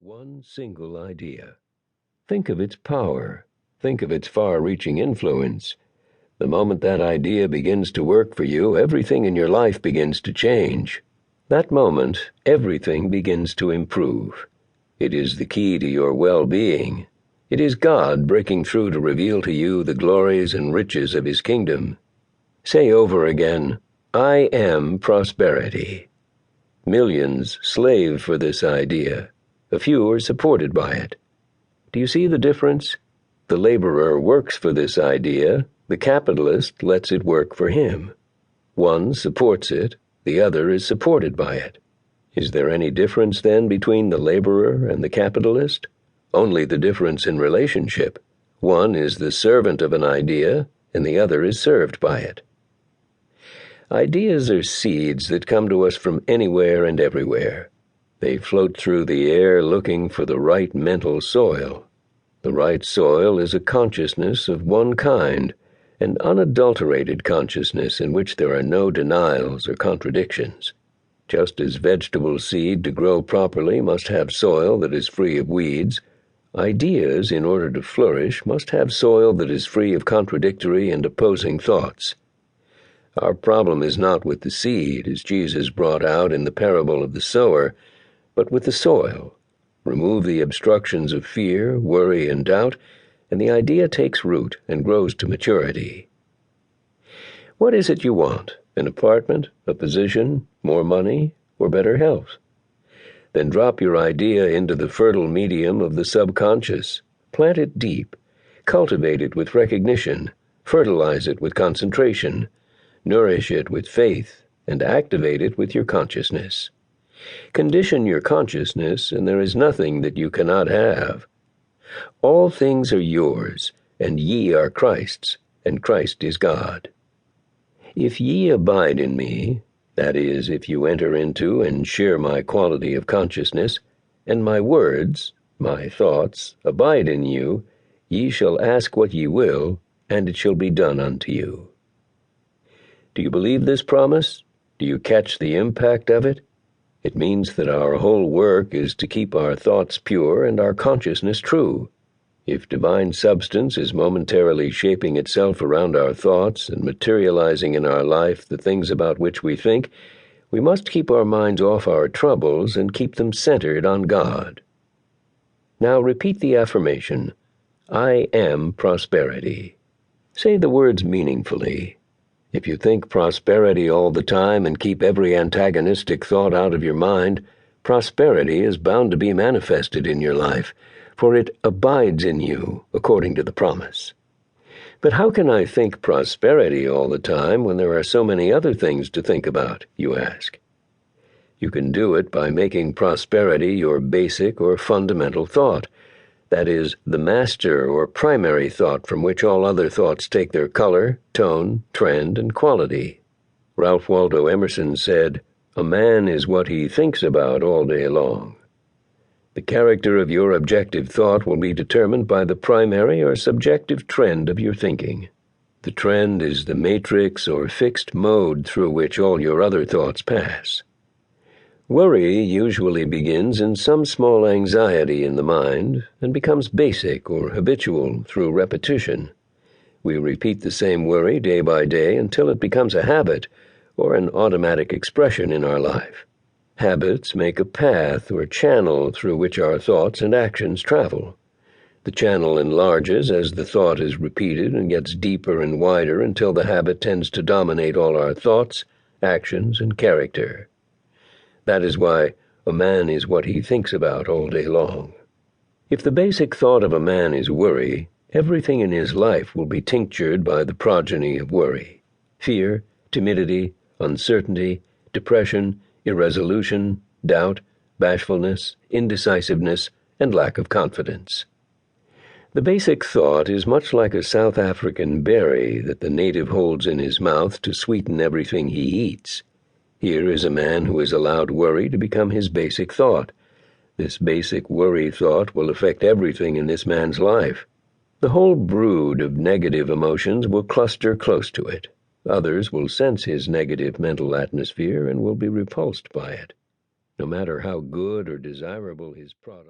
one single idea. Think of its power. Think of its far-reaching influence. The moment that idea begins to work for you, everything in your life begins to change. That moment, everything begins to improve. It is the key to your well-being. It is God breaking through to reveal to you the glories and riches of His kingdom. Say over again, I am prosperity. Millions slave for this idea. A few are supported by it. Do you see the difference? The laborer works for this idea. The capitalist lets it work for him. One supports it. The other is supported by it. Is there any difference then between the laborer and the capitalist? Only the difference in relationship. One is the servant of an idea, and the other is served by it. Ideas are seeds that come to us from anywhere and everywhere. They float through the air looking for the right mental soil. The right soil is a consciousness of one kind, an unadulterated consciousness in which there are no denials or contradictions. Just as vegetable seed to grow properly must have soil that is free of weeds, ideas, in order to flourish, must have soil that is free of contradictory and opposing thoughts. Our problem is not with the seed, as Jesus brought out in the parable of the sower, but with the soil. Remove the obstructions of fear, worry, and doubt, and the idea takes root and grows to maturity. What is it you want? An apartment, a position, more money, or better health? Then drop your idea into the fertile medium of the subconscious. Plant it deep. Cultivate it with recognition. Fertilize it with concentration. Nourish it with faith, and activate it with your consciousness. Condition your consciousness, and there is nothing that you cannot have. All things are yours, and ye are Christ's, and Christ is God. If ye abide in me, that is, if you enter into and share my quality of consciousness, and my words, my thoughts, abide in you, ye shall ask what ye will, and it shall be done unto you. Do you believe this promise? Do you catch the impact of it? It means that our whole work is to keep our thoughts pure and our consciousness true. If divine substance is momentarily shaping itself around our thoughts and materializing in our life the things about which we think, we must keep our minds off our troubles and keep them centered on God. Now repeat the affirmation, I am prosperity. Say the words meaningfully. If you think prosperity all the time and keep every antagonistic thought out of your mind, prosperity is bound to be manifested in your life, for it abides in you, according to the promise. But how can I think prosperity all the time when there are so many other things to think about, you ask? You can do it by making prosperity your basic or fundamental thought. That is, the master or primary thought from which all other thoughts take their color, tone, trend, and quality. Ralph Waldo Emerson said, "A man is what he thinks about all day long." The character of your objective thought will be determined by the primary or subjective trend of your thinking. The trend is the matrix or fixed mode through which all your other thoughts pass. Worry usually begins in some small anxiety in the mind and becomes basic or habitual through repetition. We repeat the same worry day by day until it becomes a habit or an automatic expression in our life. Habits make a path or channel through which our thoughts and actions travel. The channel enlarges as the thought is repeated and gets deeper and wider until the habit tends to dominate all our thoughts, actions, and character. That is why a man is what he thinks about all day long. If the basic thought of a man is worry, everything in his life will be tinctured by the progeny of worry. Fear, timidity, uncertainty, depression, irresolution, doubt, bashfulness, indecisiveness, and lack of confidence. The basic thought is much like a South African berry that the native holds in his mouth to sweeten everything he eats. Here is a man who has allowed worry to become his basic thought. This basic worry thought will affect everything in this man's life. The whole brood of negative emotions will cluster close to it. Others will sense his negative mental atmosphere and will be repulsed by it. No matter how good or desirable his product.